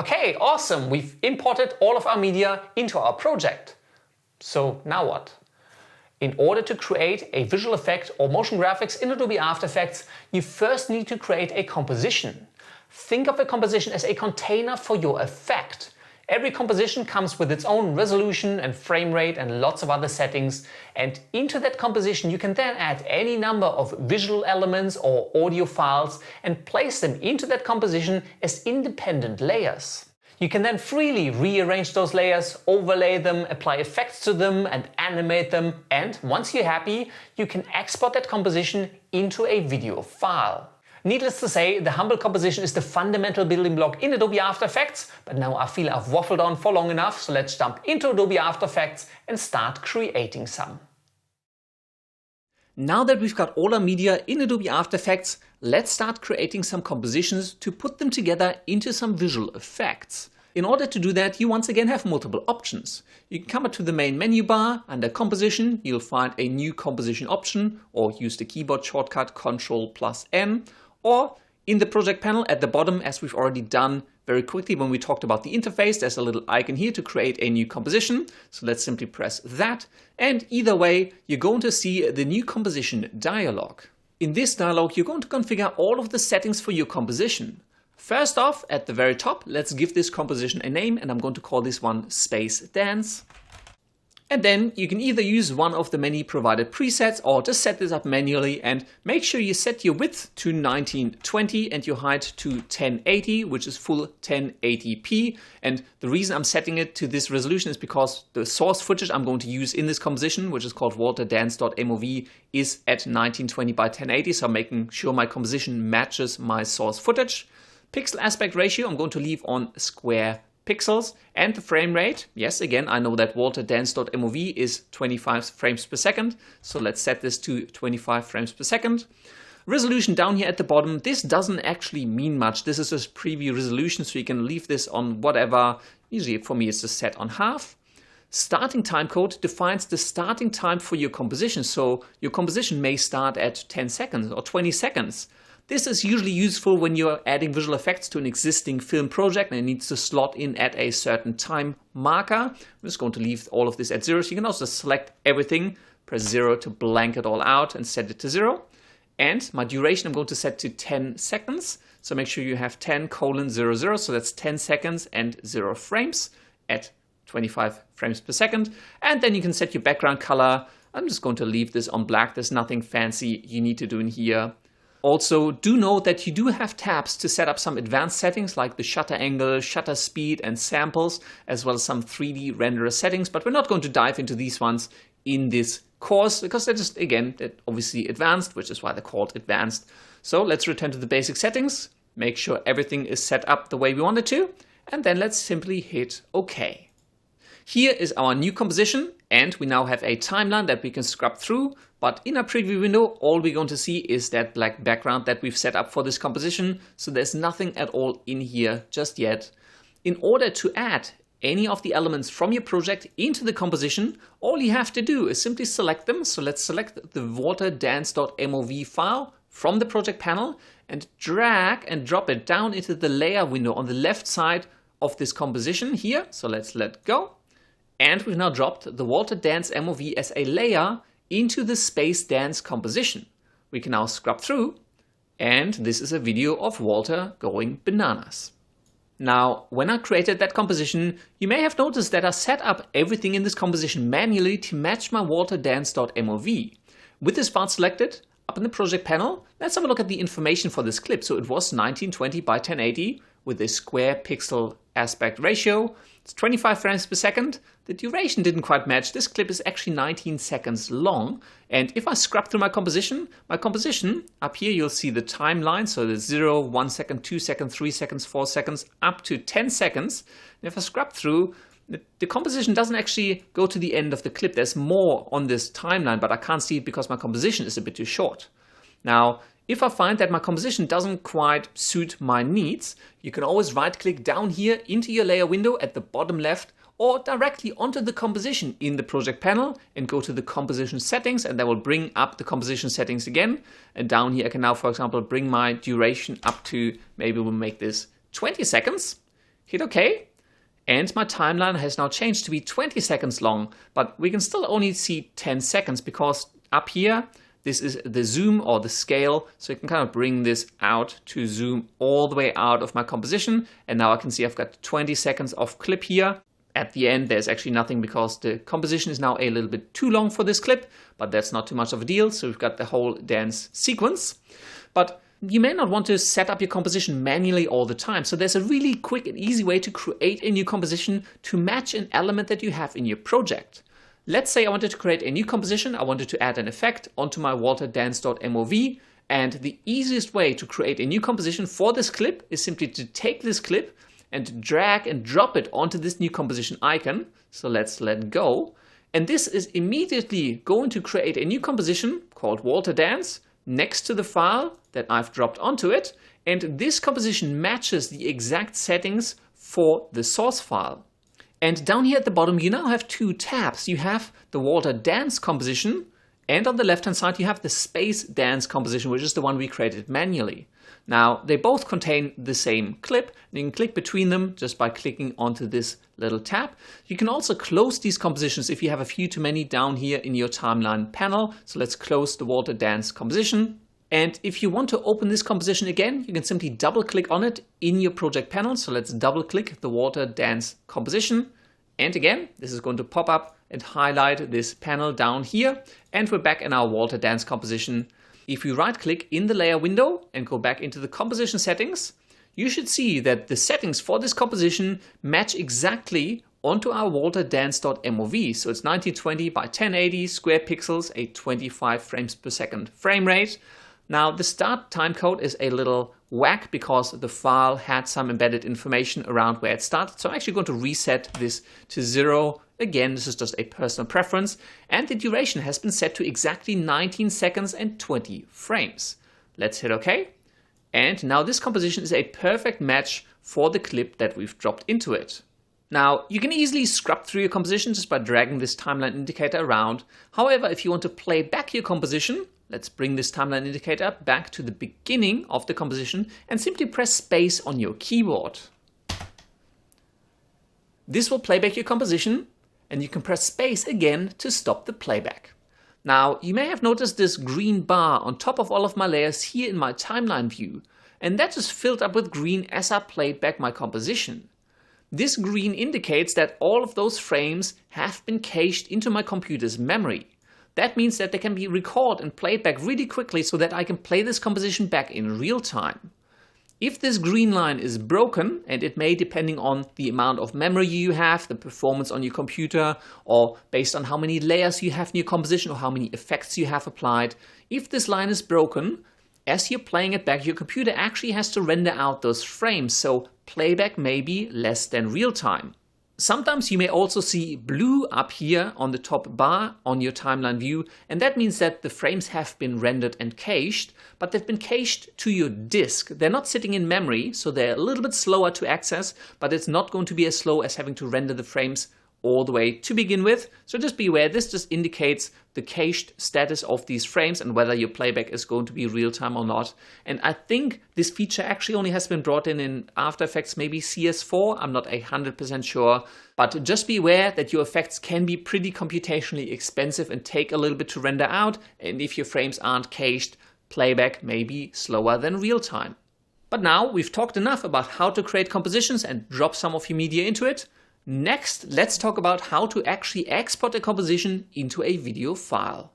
Okay, awesome. We've imported all of our media into our project. So now what? In order to create a visual effect or motion graphics in Adobe After Effects, you first need to create a composition. Think of a composition as a container for your effect. Every composition comes with its own resolution and frame rate and lots of other settings, and into that composition you can then add any number of visual elements or audio files and place them into that composition as independent layers. You can then freely rearrange those layers, overlay them, apply effects to them and animate them, and once you're happy, you can export that composition into a video file. Needless to say, the Humble composition is the fundamental building block in Adobe After Effects, but now I feel I've waffled on for long enough, so let's jump into Adobe After Effects and start creating some. Now that we've got all our media in Adobe After Effects, let's start creating some compositions to put them together into some visual effects. In order to do that, you once again have multiple options. You can come up to the main menu bar. Under Composition, you'll find a new composition option, or use the keyboard shortcut Ctrl+N, or in the project panel at the bottom, as we've already done very quickly when we talked about the interface, there's a little icon here to create a new composition. So let's simply press that. And either way, you're going to see the new composition dialog. In this dialog, you're going to configure all of the settings for your composition. First off, at the very top, let's give this composition a name, and I'm going to call this one Space Dance. And then you can either use one of the many provided presets or just set this up manually, and make sure you set your width to 1920 and your height to 1080, which is full 1080p. And the reason I'm setting it to this resolution is because the source footage I'm going to use in this composition, which is called walterdance.mov, is at 1920 by 1080. So I'm making sure my composition matches my source footage. Pixel aspect ratio, I'm going to leave on square pixels, and the frame rate, yes, again, I know that walterdance.mov is 25 frames per second, so let's set this to 25 frames per second. Resolution down here at the bottom, this doesn't actually mean much. This is just preview resolution, so you can leave this on whatever. Usually for me it's just set on half. Starting timecode defines the starting time for your composition, so your composition may start at 10 seconds or 20 seconds. This is usually useful when you're adding visual effects to an existing film project and it needs to slot in at a certain time marker. I'm just going to leave all of this at 0. So you can also select everything, press 0 to blank it all out and set it to 0. And my duration I'm going to set to 10 seconds. So make sure you have 10:00, so that's 10 seconds and 0 frames at 25 frames per second. And then you can set your background color. I'm just going to leave this on black. There's nothing fancy you need to do in here. Also, do note that you do have tabs to set up some advanced settings like the shutter angle, shutter speed, and samples, as well as some 3D renderer settings, but we're not going to dive into these ones in this course because they're just, again, they're obviously advanced, which is why they're called advanced. So let's return to the basic settings, make sure everything is set up the way we want it to, and then let's simply hit OK. Here is our new composition, and we now have a timeline that we can scrub through, but in our preview window, all we're going to see is that black background that we've set up for this composition, so there's nothing at all in here just yet. In order to add any of the elements from your project into the composition, all you have to do is simply select them. So let's select the walterdance.mov file from the project panel and drag and drop it down into the layer window on the left side of this composition here. So let's let go. And we've now dropped the Walter Dance MOV as a layer into the Space Dance composition. We can now scrub through, and this is a video of Walter going bananas. Now, when I created that composition, you may have noticed that I set up everything in this composition manually to match my walterdance.mov. With this part selected, up in the project panel, let's have a look at the information for this clip. So it was 1920 by 1080 with a square pixel aspect ratio. It's 25 frames per second. The duration didn't quite match. This clip is actually 19 seconds long. And if I scrub through my composition, up here you'll see the timeline. So there's 0, 1 second, 2 seconds, 3 seconds, 4 seconds, up to 10 seconds. And if I scrub through, the composition doesn't actually go to the end of the clip. There's more on this timeline, but I can't see it because my composition is a bit too short. Now, if I find that my composition doesn't quite suit my needs, you can always right-click down here into your layer window at the bottom left, or directly onto the composition in the project panel and go to the composition settings, and that will bring up the composition settings again. And down here I can now, for example, bring my duration up to, maybe we'll make this 20 seconds. Hit OK. And my timeline has now changed to be 20 seconds long, but we can still only see 10 seconds because up here, this is the zoom or the scale. So you can kind of bring this out to zoom all the way out of my composition. And now I can see I've got 20 seconds of clip here. At the end, there's actually nothing because the composition is now a little bit too long for this clip, but that's not too much of a deal. So we've got the whole dance sequence. But you may not want to set up your composition manually all the time. So there's a really quick and easy way to create a new composition to match an element that you have in your project. Let's say I wanted to create a new composition. I wanted to add an effect onto my walterdance.mov. And the easiest way to create a new composition for this clip is simply to take this clip and drag and drop it onto this new composition icon. So let's let go. And this is immediately going to create a new composition called Walter Dance next to the file that I've dropped onto it. And this composition matches the exact settings for the source file. And down here at the bottom, you now have two tabs. You have the Walter Dance composition, and on the left-hand side, you have the Space Dance composition, which is the one we created manually. Now, they both contain the same clip, and you can click between them just by clicking onto this little tab. You can also close these compositions if you have a few too many down here in your timeline panel. So let's close the Walter Dance composition. And if you want to open this composition again, you can simply double click on it in your project panel. So let's double click the Walter Dance composition. And again, this is going to pop up and highlight this panel down here. And we're back in our Walter Dance composition. If you right click in the layer window and go back into the composition settings, you should see that the settings for this composition match exactly onto our walterdance.mov. So it's 1920 by 1080 square pixels, a 25 frames per second frame rate. Now the start timecode is a little whack because the file had some embedded information around where it started. So I'm actually going to reset this to 0. Again, this is just a personal preference. And the duration has been set to exactly 19 seconds and 20 frames. Let's hit OK. And now this composition is a perfect match for the clip that we've dropped into it. Now, you can easily scrub through your composition just by dragging this timeline indicator around. However, if you want to play back your composition, let's bring this timeline indicator back to the beginning of the composition and simply press space on your keyboard. This will play back your composition, and you can press space again to stop the playback. Now, you may have noticed this green bar on top of all of my layers here in my timeline view, and that just filled up with green as I played back my composition. This green indicates that all of those frames have been cached into my computer's memory. That means that they can be recorded and played back really quickly so that I can play this composition back in real time. If this green line is broken, and it may depending on the amount of memory you have, the performance on your computer, or based on how many layers you have in your composition or how many effects you have applied, if this line is broken, as you're playing it back, your computer actually has to render out those frames, so playback may be less than real time. Sometimes you may also see blue up here on the top bar on your timeline view, and that means that the frames have been rendered and cached, but they've been cached to your disk. They're not sitting in memory, so they're a little bit slower to access, but it's not going to be as slow as having to render the frames all the way to begin with. So just be aware, this just indicates the cached status of these frames and whether your playback is going to be real time or not. And I think this feature actually only has been brought in After Effects, maybe CS4, I'm not 100% sure. But just be aware that your effects can be pretty computationally expensive and take a little bit to render out. And if your frames aren't cached, playback may be slower than real time. But now we've talked enough about how to create compositions and drop some of your media into it. Next, let's talk about how to actually export a composition into a video file.